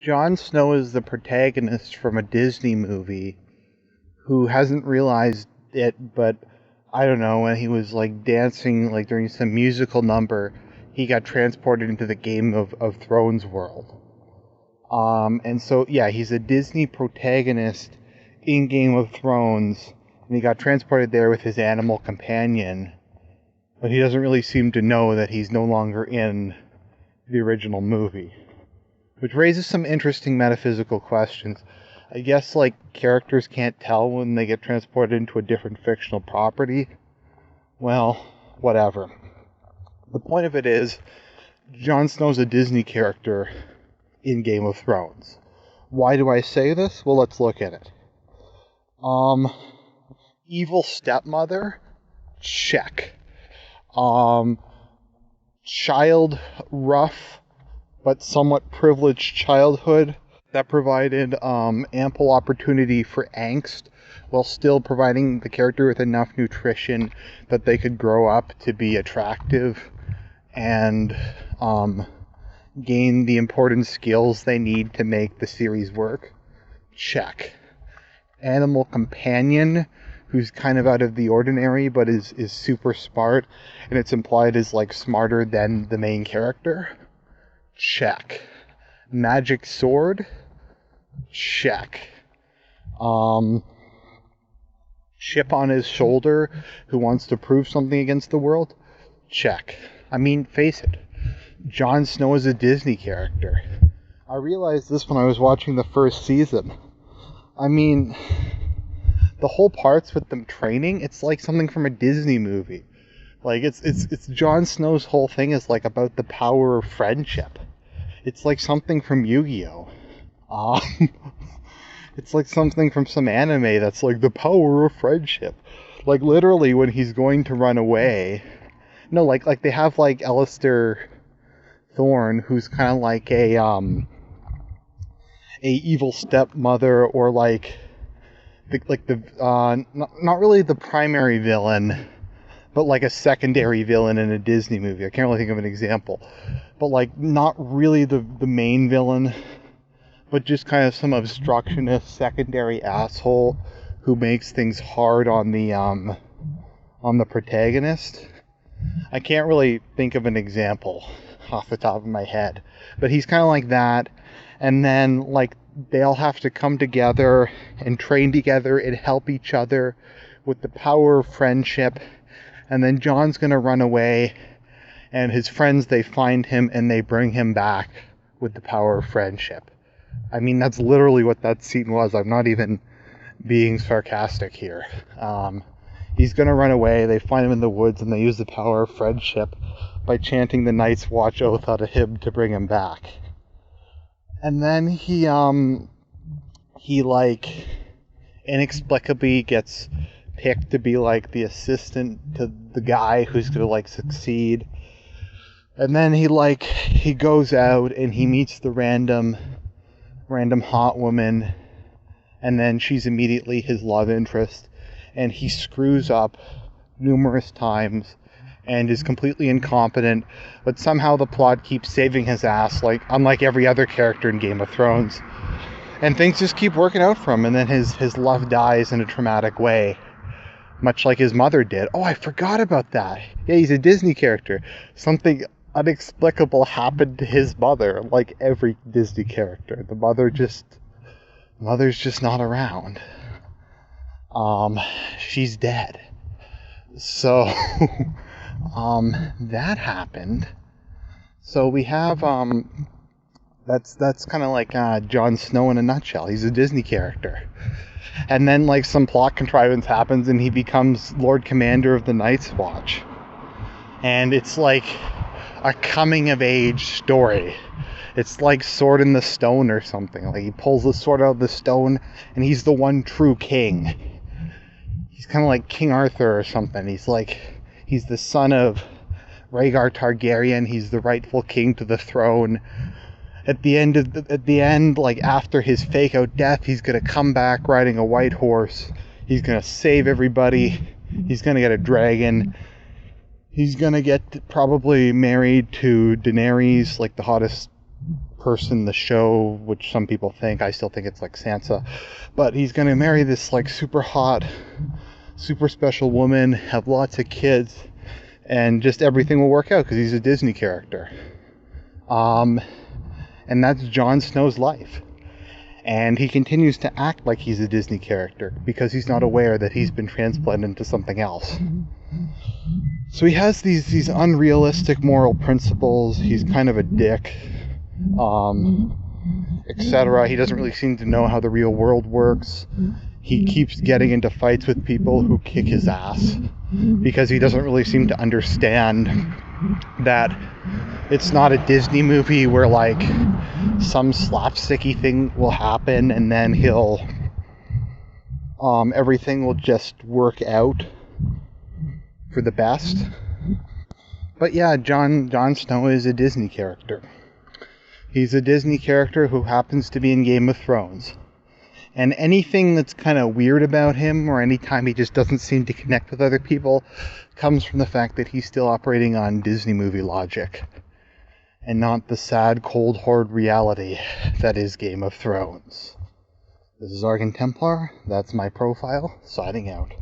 Jon Snow is the protagonist from a Disney movie who hasn't realized it, but I don't know, when he was like dancing like during some musical number, he got transported into the Game of Thrones world. And so yeah, he's a Disney protagonist in Game of Thrones, and he got transported there with his animal companion, but he doesn't really seem to know that he's no longer in the original movie. Which raises some interesting metaphysical questions. I guess, like, characters can't tell when they get transported into a different fictional property. Well, whatever. The point of it is, Jon Snow's a Disney character in Game of Thrones. Why do I say this? Well, let's look at it. Evil stepmother? Check. Child rough but somewhat privileged childhood that provided ample opportunity for angst while still providing the character with enough nutrition that they could grow up to be attractive and gain the important skills they need to make the series work. Check. Animal companion who's kind of out of the ordinary but is super smart, and it's implied is like smarter than the main character. Check. Magic sword? Check. Chip on his shoulder who wants to prove something against the world? Check. I mean, face it. Jon Snow is a Disney character. I realized this when I was watching the first season. I mean, the whole parts with them training, it's like something from a Disney movie. Like, it's Jon Snow's whole thing is like about the power of friendship. It's like something from Yu-Gi-Oh! It's like something from some anime that's like the power of friendship. Like, literally, when he's going to run away... No, like they have, like, Alistair Thorne, who's kind of like a evil stepmother, or like not really the primary villain, but like a secondary villain in a Disney movie. I can't really think of an example. But like not really the main villain, but just kind of some obstructionist secondary asshole who makes things hard on the protagonist. I can't really think of an example off the top of my head, but he's kind of like that. And then like they all have to come together and train together and help each other with the power of friendship. And then Jon's gonna run away, and his friends, they find him and they bring him back with the power of friendship. I mean, that's literally what that scene was. I'm not even being sarcastic here. He's gonna run away, they find him in the woods, and they use the power of friendship by chanting the Night's Watch oath out of him to bring him back. And then he like inexplicably gets picked to be like the assistant to the guy who's gonna like succeed. And then he goes out and he meets the random hot woman, and then she's immediately his love interest, and he screws up numerous times and is completely incompetent, but somehow the plot keeps saving his ass, like unlike every other character in Game of Thrones. And things just keep working out for him, and then his love dies in a traumatic way, much like his mother did. Oh, I forgot about that. Yeah, he's a Disney character. Something inexplicable happened to his mother, like every Disney character. The mother's just not around. She's dead. So, that happened. So we have, that's kind of like Jon Snow in a nutshell. He's a Disney character. And then, like, some plot contrivance happens and he becomes Lord Commander of the Night's Watch. And it's like a coming-of-age story. It's like Sword in the Stone or something. Like, he pulls the sword out of the stone and he's the one true king. He's kind of like King Arthur or something. He's the son of Rhaegar Targaryen. He's the rightful king to the throne. At the end, like after his fake out death, he's gonna come back riding a white horse. He's gonna save everybody. He's gonna get a dragon. He's gonna get probably married to Daenerys, like the hottest person in the show, which some people think. I still think it's like Sansa. But he's going to marry this like super hot, super special woman, have lots of kids, and just everything will work out because he's a Disney character. And that's Jon Snow's life. And he continues to act like he's a Disney character because he's not aware that he's been transplanted into something else. So he has these unrealistic moral principles. He's kind of a dick, etc. He doesn't really seem to know how the real world works. He keeps getting into fights with people who kick his ass because he doesn't really seem to understand that it's not a Disney movie where like some slapsticky thing will happen and then everything will just work out for the best. But yeah, Jon Snow is a Disney character. He's a Disney character who happens to be in Game of Thrones. And anything that's kind of weird about him, or anytime he just doesn't seem to connect with other people, comes from the fact that he's still operating on Disney movie logic, and not the sad, cold, hard reality that is Game of Thrones. This is Argent Templar. That's my profile. Signing out.